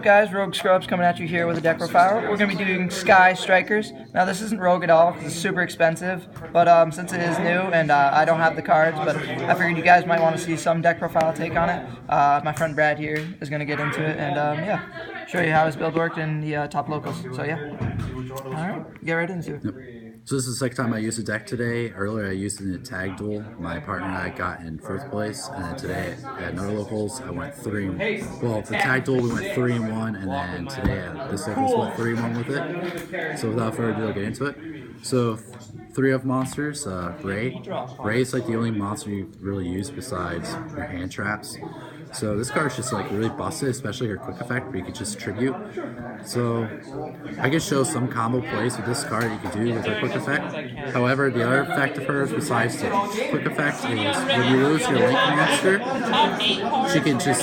guys? Rogue Scrubs coming at you here with a deck profile. We're going to be doing Sky Strikers. Now this isn't Rogue at all because it's super expensive, but since it is new and I don't have the cards, but I figured you guys might want to see some deck profile take on it. My friend Brad here is going to get into it and yeah, show you how his build worked in the top locals. So yeah, alright, get right into it. Yep. So this is the second time I used a deck today. Earlier I used it in a tag duel. My partner and I got in first place, and then today at another locals I went the tag duel we went 3-1, and then today at this locals went 3-1 with it. So without further ado, I'll get into it. So 3 of monsters, Ray. Ray is like the only monster you really use besides your hand traps. So this card is just like really busted, especially her quick effect where you can just tribute. So I can show some combo plays with this card that you can do with her quick effect. However, the other effect of hers besides the quick effect is when you lose your Link monster, she can just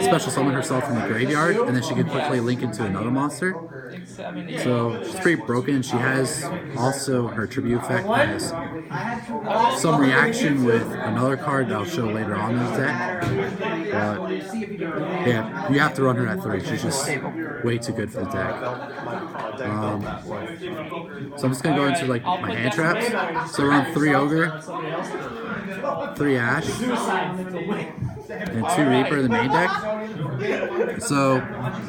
special summon herself from the graveyard and then she can quickly link into another monster. So she's pretty broken. She has also her tribute effect has some reaction with another card that I'll show later on in the deck. But yeah, you have to run her at 3. She's just way too good for the deck. So I'm just gonna go into like my hand traps. So run 3 Ogre, 3 Ash, and 2 Reaper in the main deck. So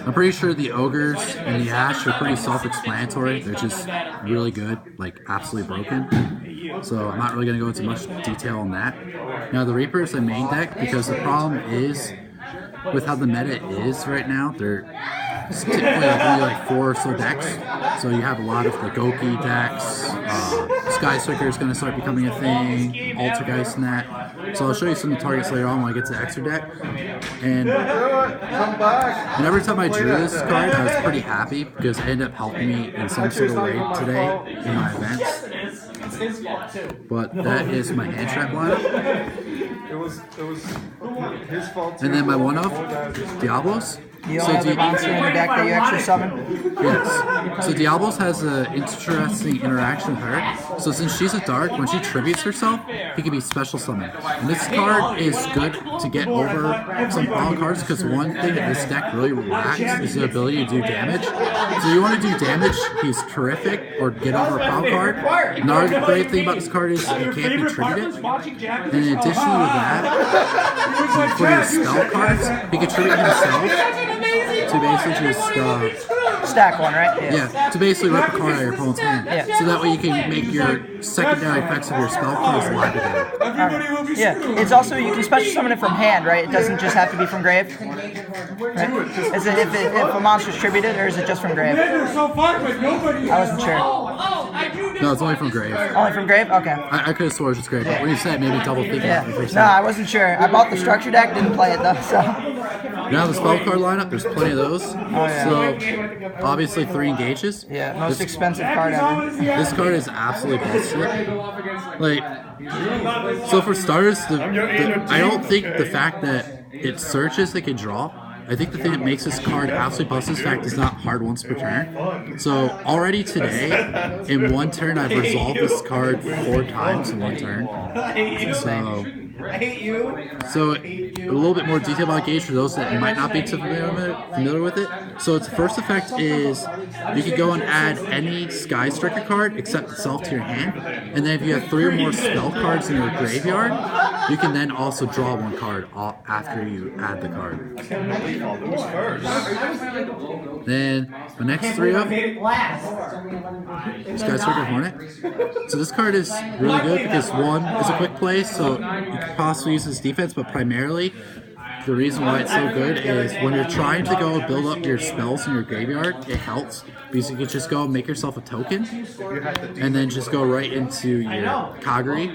I'm pretty sure the Ogres and the Ash are pretty self-explanatory. They're just really good, like absolutely broken. So I'm not really going to go into much detail on that. Now the Reaper is the main deck because the problem is with how the meta is right now, they're typically like only like 4 or so decks. So you have a lot of the Goki decks, Sky Striker is going to start becoming a thing, Altergeist and that. So I'll show you some of the targets later on when I get to the extra deck. And every time I drew this card, I was pretty happy because it ended up helping me in some sort of way today in my events. But that is my hand trap lineup. It was his fault. And then my one-off, Diablos. The only other monster in the deck that you actually summon? Yes. So Diablos has an interesting interaction with her. So since she's a dark, when she tributes herself, he can be special summoned. And this card is good to get over some problem cards because one thing that this deck really lacks is the ability to do damage. So you want to do damage, he's terrific, or get over a problem card. Another great thing about this card is it can't be tributed. And in addition to that, for your spell cards, he can tribute himself to basically just stack one, right? Yeah, to basically rip a card out of your opponent's hand. Yeah. So that way you can make your secondary effects of your spell cards live again. Yeah, it's also, you can special summon it from hand, right? It doesn't just have to be from grave. Right? Is it if a monster's tributed, or is it just from grave? I wasn't sure. No, it's only from grave. Only from grave? Okay. I could have sworn it was grave, but when you said maybe double think about it first. No, I wasn't sure. I bought the structure deck, didn't play it though, so. Now the spell card lineup, there's plenty of those. Oh, yeah. So obviously 3 engages. Yeah, most expensive card ever. This card is absolutely busted. Like, so for starters, I don't think the fact that it searches it can draw. I think the thing that makes this card absolutely busted is the fact it's not hard once per turn. So already today, in 1 turn, I've resolved this card 4 times in 1 turn. So a little bit more detail about Gauge for those that might not be familiar with it. So its first effect is you can go and add any Sky Striker card except itself to your hand. And then if you have 3 or more spell cards in your graveyard, you can then also draw 1 card after you add the card. Then the next 3 up, Sky Striker Hornet. So this card is really good because 1 is a quick play, so you can possibly use this defense, but primarily the reason why it's so good is when you're trying to go build up your spells in your graveyard, it helps because you can just go make yourself a token and then just go right into your Kagari.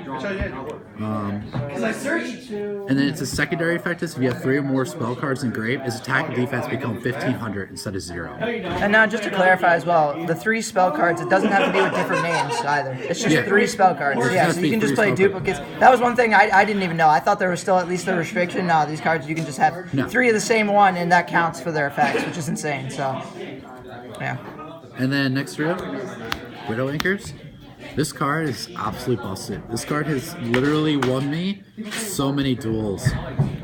And then it's a secondary effect is if you have 3 or more spell cards in grave, its attack and defense become 1500 instead of 0. And now just to clarify as well, the 3 spell cards, it doesn't have to be with different names either. It's just 3 spell cards. Yeah, so you can just play duplicates. That was one thing I didn't even know. I thought there was still at least a restriction. No, these cards you can just have 3 of the same one and that counts for their effects, which is insane. So, yeah. And then next row, Widow Anchors. This card is absolutely busted. This card has literally won me so many duels.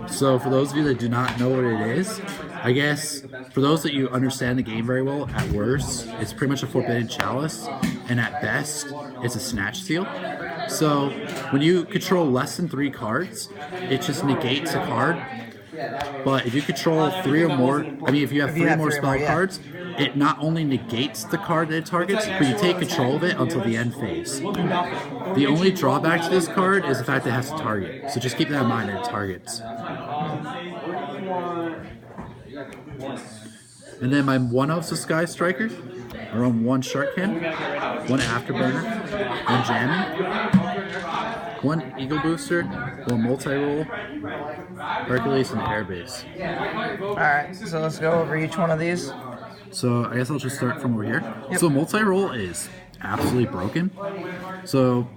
So for those of you that do not know what it is, I guess for those that you understand the game very well, at worst, it's pretty much a Forbidden Chalice, and at best, it's a Snatch Seal. So when you control less than 3 cards, it just negates a card. But if you control 3 or more, if you have 3 more spell cards, it not only negates the card that it targets, but you take control of it until the end phase. The only drawback to this card is the fact that it has to target. So just keep that in mind that it targets. And then my 1-of's a Sky Striker. I run 1 Shark Can, 1 Afterburner, 1 Jamming, 1 Eagle Booster, 1 Multi-Roll, Hercules, and Airbase. Alright, so let's go over each one of these. So I guess I'll just start from over here. Yep. So Multi-Roll is absolutely broken. So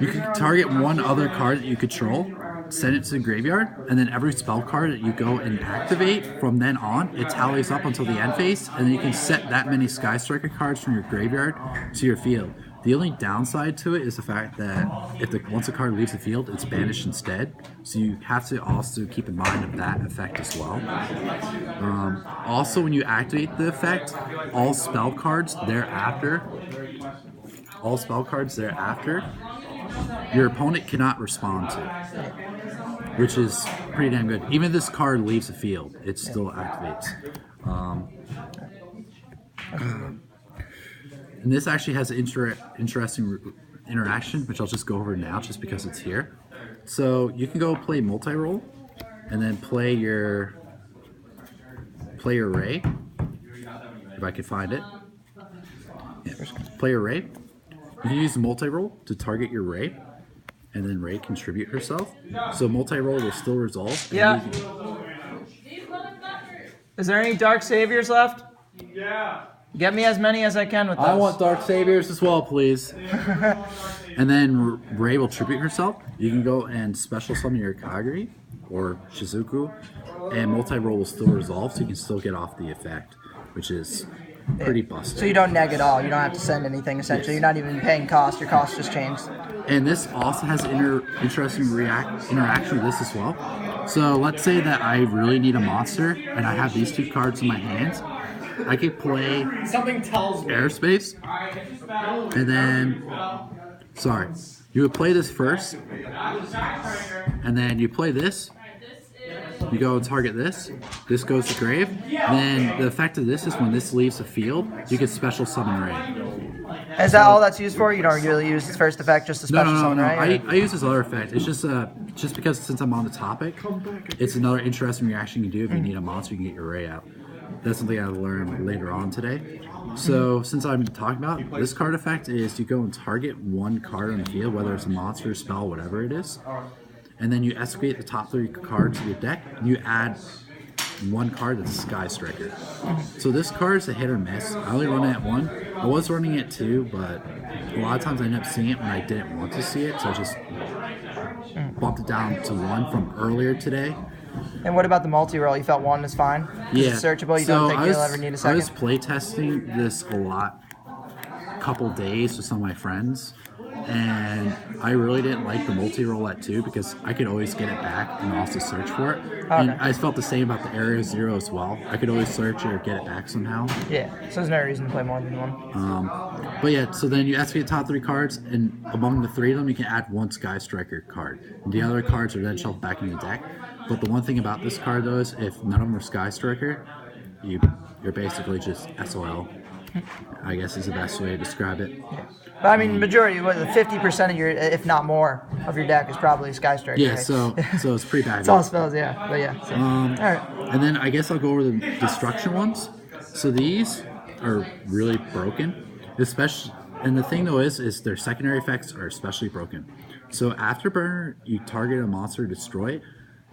you can target 1 other card that you control, send it to the graveyard, and then every spell card that you go and activate from then on, it tallies up until the end phase, and then you can set that many Sky Striker cards from your graveyard to your field. The only downside to it is the fact that once a card leaves the field, it's banished instead. So you have to also keep in mind of that effect as well. Also, when you activate the effect, all spell cards thereafter, your opponent cannot respond to, which is pretty damn good. Even if this card leaves the field, it still activates. And this actually has an interesting interaction, which I'll just go over now just because it's here. So you can go play Multi-Roll, and then play your Ray, if I can find it. Yeah, play your Ray. You can use Multi-Roll to target your Ray, and then Ray contribute herself. So Multi-Roll will still resolve. Yeah. Is there any Dark Saviors left? Yeah. Get me as many as I can with those. I want Dark Saviors as well, please. And then Ray will tribute herself. You can go and special summon your Kagari or Shizuku, and Multi-Roll will still resolve, so you can still get off the effect, which is pretty busted. So you don't neg at all. You don't have to send anything, essentially. Yes. You're not even paying cost. Your cost just changed. And this also has interesting interaction with this as well. So let's say that I really need a monster, and I have these 2 cards in my hands. I could play Airspace, and then, you would play this first, and then you play this, you go and target this goes to grave, and then the effect of this is when this leaves the field, you can special summon Ray. Is that all that's used for? You don't really use its first effect just to special summon Ray? I use this other effect. It's just because since I'm on the topic, it's another interesting reaction you can do if you need a monster, you can get your Ray out. That's something I'll learn later on today. So since I'm talking about this card effect is you go and target 1 card on the field, whether it's a monster, spell, whatever it is, and then you escalate the top 3 cards of your deck, and you add 1 card that's Sky Striker. So this card is a hit or miss. I only run it at 1. I was running it 2, but a lot of times I end up seeing it when I didn't want to see it, so I just bumped it down to 1 from earlier today. And what about the multi-roll? You felt 1 is fine? Yeah. It's searchable? You don't think you'll ever need a second? I was playtesting this a couple days with some of my friends, and I really didn't like the multi-roll at 2 because I could always get it back and also search for it. Okay. And I felt the same about the Area 0 as well. I could always search it or get it back somehow. Yeah, so there's no reason to play more than 1. But yeah, so then you escalate the top 3 cards, and among the 3 of them, you can add 1 Sky Striker card. And the other cards are then shuffled back in the deck. But the one thing about this card, though, is if none of them are Sky Striker, you're basically just SOL. I guess is the best way to describe it. Yeah. But I mean, majority, 50% of your, if not more, of your deck is probably Sky Striker. Yeah, right? so it's pretty bad. It's all spells, yeah. But yeah. So. All right. And then I guess I'll go over the destruction ones. So these are really broken, especially. And the thing though is their secondary effects are especially broken. So Afterburner, you target a monster, destroy it.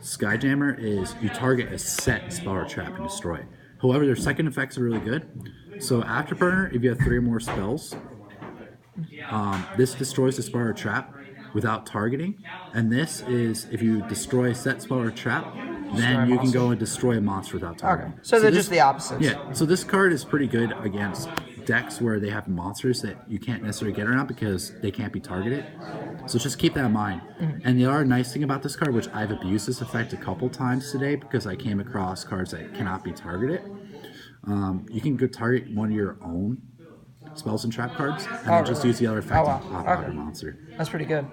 Skyjammer is you target a set spell or trap and destroy it. However, their second effects are really good. So Afterburner, if you have 3 or more spells, this destroys the spell or trap without targeting. And this is if you destroy a set spell or trap, then you can go and destroy a monster without targeting. Okay. So they're just the opposites. Yeah. So this card is pretty good against decks where they have monsters that you can't necessarily get around because they can't be targeted. So just keep that in mind. And the other nice thing about this card, which I've abused this effect a couple times today because I came across cards that cannot be targeted. You can go target one of your own spells and trap cards, and then just really? use the other effect Oh, on wow. top of Okay. your monster. That's pretty good.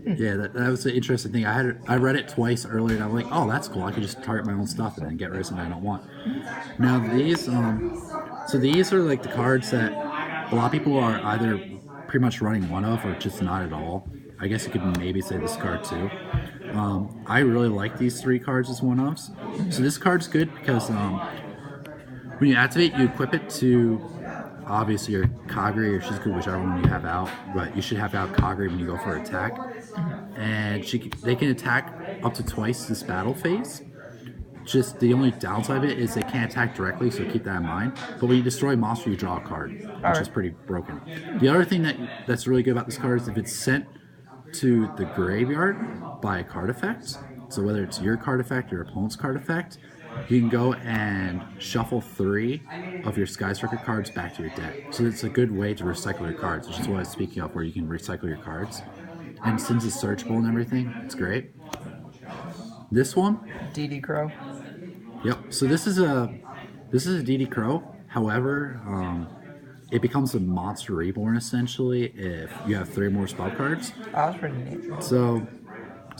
Yeah, that was the interesting thing. I read it twice earlier, and I'm like, oh, that's cool. I can just target my own stuff and then get rid of something I don't want. Now these, so these are like the cards that a lot of people are either pretty much running one of or just not at all. I guess you could maybe say this card too. I really like these 3 cards as one ofs. So this card's good because when you activate, you equip it to obviously your Kagri or Shizuku, whichever one you have out, but you should have out Kagri when you go for attack. And they can attack up to twice this battle phase. Just the only downside of it is they can't attack directly, so keep that in mind. But when you destroy a monster, you draw a card, which is pretty broken. The other thing that's really good about this card is if it's sent to the graveyard by a card effect, so whether it's your card effect or your opponent's card effect, you can go and shuffle 3 of your Sky Striker cards back to your deck. So it's a good way to recycle your cards, which is what I was speaking of, where you can recycle your cards. And since it's searchable and everything, it's great. This one, DD Crow. yep. So this is a DD Crow. However, it becomes a monster reborn essentially if you have 3 more spell cards. Oh, that's pretty neat. So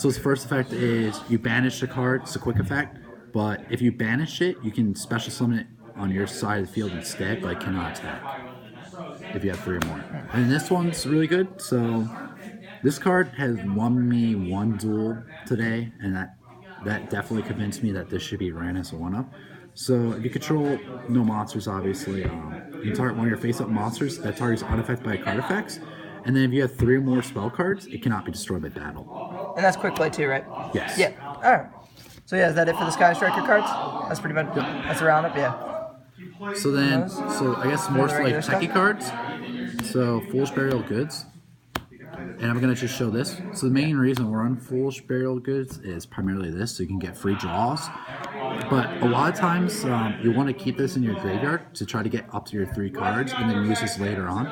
its first effect is you banish the card. It's a quick effect, but if you banish it, you can special summon it on your side of the field instead, but it cannot attack if you have 3 or more. And this one's really good. So this card has won me 1 duel today, and that definitely convinced me that this should be ran as a 1-up. So if you control no monsters, obviously, you can target one of your face-up monsters that targets unaffected by card effects. And then if you have 3 or more spell cards, it cannot be destroyed by battle. And that's quick play too, right? Yes. Yeah. All right. So yeah, is that it for the Sky Striker cards? That's pretty much. That's a roundup. Yeah. So then, I guess more for like regular techie stuff? cards. So Foolish Burial Goods. And I'm going to just show this. So the main reason we're on Foolish Burial Goods is primarily this, so you can get free draws. But a lot of times you want to keep this in your graveyard to try to get up to your 3 cards and then use this later on.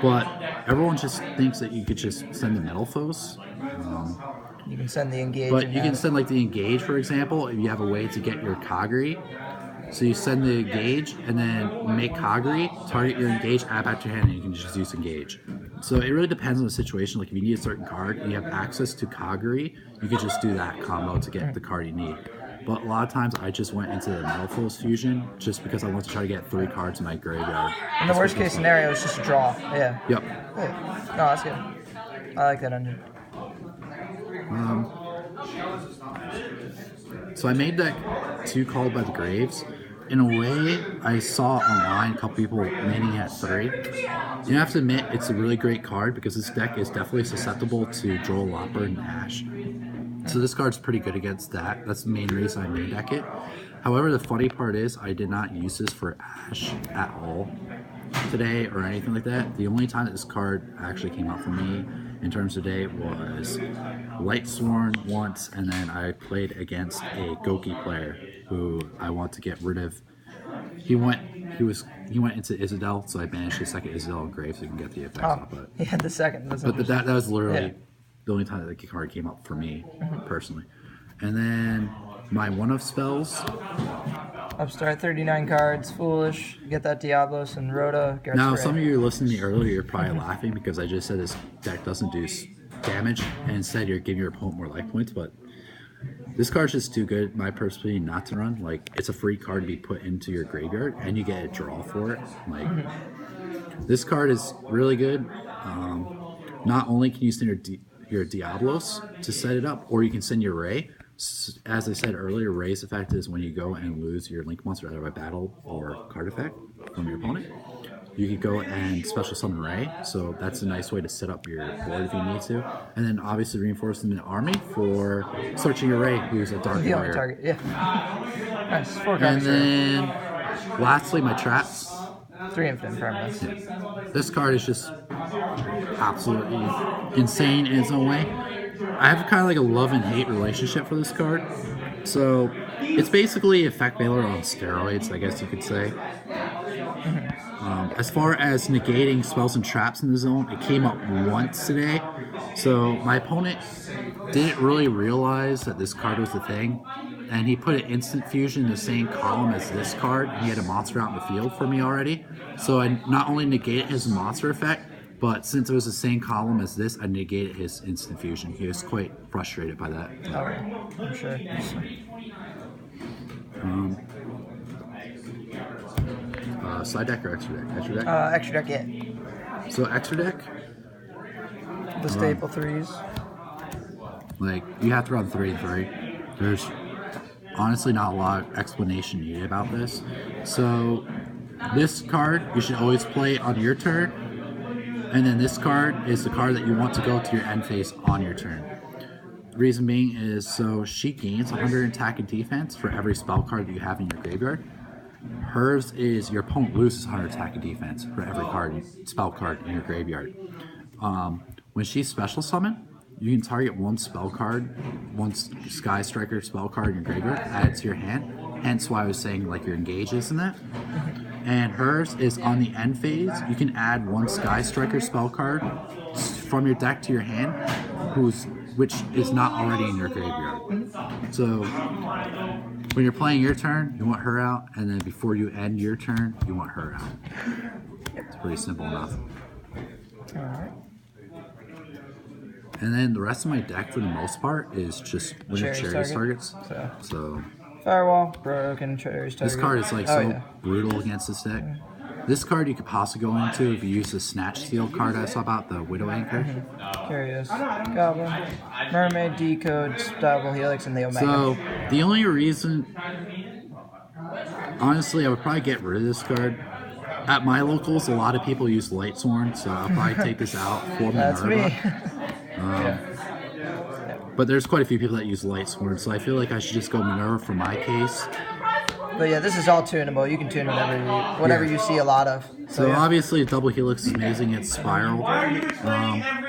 But everyone just thinks that you could just send the Metal Foes. You can send the engage. But you can send like the Engage, for example, if you have a way to get your Kagri. So you send the Engage and then make Kagri, target your Engage, add back to your hand, and you can just use Engage. So it really depends on the situation. Like if you need a certain card and you have access to Kagri, you could just do that combo to get the card you need. But a lot of times I just went into the Metal Foes fusion just because I want to try to get 3 cards in my graveyard. In the worst case scenario, it's just a draw. Yeah. Yep. Yeah. No, that's good. I like that engine. So I made that 2 Called by the Graves. In a way, I saw online a couple people maining at 3. You have to admit, it's a really great card because this deck is definitely susceptible to Droll Lopper and Ash. So this card's pretty good against that. That's the main reason I main deck it. However, the funny part is I did not use this for Ash at all today or anything like that. The only time that this card actually came out for me in terms of day was Lightsworn once, and then I played against a Goki player who I want to get rid of. He went into Isidel, so I banished his second Isidel and Grave so you can get the effects off of it. Yeah, the second. But that was literally the only time that the card came up for me personally. And then my 1-of spells. Upstart 39 cards, Foolish, get that Diablos and Rhoda. Now, some of you listening to me earlier, you're probably laughing because I just said this deck doesn't do damage, and instead you're giving your opponent more life points, but this card's just too good, my personal opinion, not to run. Like, it's a free card to be put into your graveyard, and you get a draw for it. Like, this card is really good. Not only can you send your Diablos to set it up, or you can send your Ray. As I said earlier, Ray's effect is when you go and lose your Link monster either by battle or card effect from your opponent. You could go and special summon Ray, so that's a nice way to set up your board if you need to. And then obviously reinforce them in the army for searching your Ray, who's a Dark The only Warrior. target, yeah. Nice, 4 And cards. then lastly, my traps. 3 infinite permanents. Yeah. This card is just absolutely insane in its own way. I have kind of like a love and hate relationship for this card. So it's basically Effect Veiler on steroids, I guess you could say. As far as negating spells and traps in the zone, it came up once today. So my opponent didn't really realize that this card was the thing, and he put an instant fusion in the same column as this card. He had a monster out in the field for me already. So I not only negated his monster effect, but since it was the same column as this, I negated his instant fusion. He was quite frustrated by that. Alright, I'm sure. Side deck or extra deck? Extra deck? Extra deck, yeah. So extra deck, The staple threes. like you have to run 3 and 3. There's honestly not a lot of explanation needed about this. So this card you should always play on your turn, and then this card is the card that you want to go to your end phase on your turn. The reason being is so she gains 100 attack and defense for every spell card that you have in your graveyard. Hers is your opponent loses 100 attack and defense for every spell card in your graveyard. When she's special summon, you can target one spell card, one Sky Striker spell card in your graveyard, add it to your hand. Hence why I was saying like your engages in that. And hers is on the end phase. You can add one Sky Striker spell card from your deck to your hand, which is not already in your graveyard. So when you're playing your turn, you want her out, and then before you end your turn, you want her out. It's pretty simple enough. Alright. And then the rest of my deck, for the most part, is just winner cherries targets. So Firewall, broken, cherries target. this card is like brutal against this deck. This card you could possibly go into if you use the Snatch Steal card I saw about, the Widow Anchor. Curious. Goblin, Mermaid, Decode, Double Helix, and the Omega. So the only reason, honestly, I would probably get rid of this card. At my locals, a lot of people use Lightsworn, so I'll probably take this out for Minerva. That's me. But there's quite a few people that use Lightsworn, so I feel like I should just go Minerva for my case. But yeah, this is all tunable. You can tune whatever you see a lot of. So yeah. obviously, Double Helix is amazing. It's Spiral.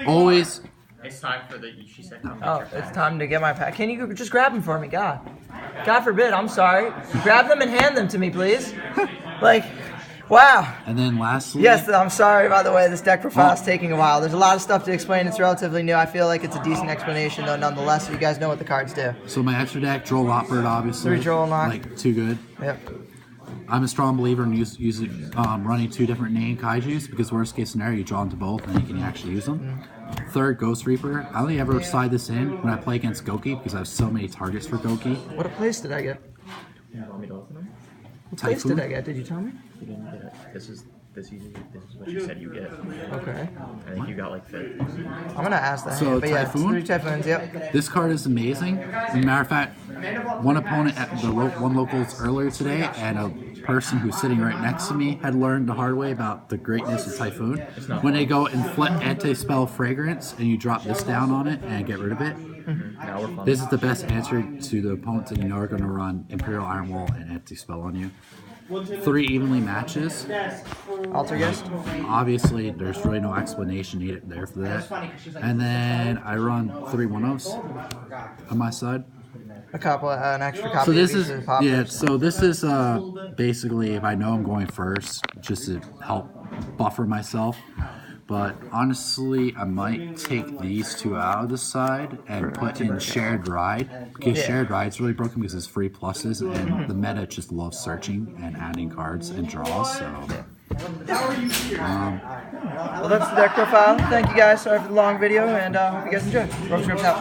Always. It's time for the. She said. Oh, it's time to get my pack. Can you just grab them for me, God? God forbid. I'm sorry. Grab them and hand them to me, please. Like, wow. And then lastly. Yes, I'm sorry, by the way, this deck profile is taking a while. There's a lot of stuff to explain. It's relatively new. I feel like it's a decent explanation, though, nonetheless, so you guys know what the cards do. So my extra deck, Droll Lopbird, obviously. 3 Droll Lock. Like, too good. Yep. I'm a strong believer in using running 2 different name kaijus, because worst case scenario, you draw into both and you can actually use them. Third, Ghost Reaper. I only ever slide this in when I play against Goki, because I have so many targets for Goki. What place did I get? You want me to open them? What place did I get? Did you tell me? You didn't get it. This is what you said you get. Okay. I think you got like 5th. I'm going to ask that. So, but yeah, Typhoon? 3 Typhoons, yep. This card is amazing. As a matter of fact, one opponent at the one locals earlier today, and a person who's sitting right next to me had learned the hard way about the greatness of Typhoon. When they go and flip anti-spell Fragrance, and you drop this down on it and get rid of it, Now we're fun. this is the best answer to the opponents that you know are going to run Imperial Iron Wall and anti-spell on you. 3 evenly matches. Alter Guest? Obviously, there's really no explanation needed there for that. And then I run 3 1-0s on my side. An extra copy. So this of is each of the poppers. yeah. So this is basically if I know I'm going first, just to help buffer myself. But honestly, I might take these 2 out of the side and put in Shared Ride, because Shared Ride's really broken because it's free pluses, and the meta just loves searching and adding cards and draws. So Well, that's the deck profile. Thank you guys. Sorry for the long video, and hope you guys enjoy. Rogues Grips out.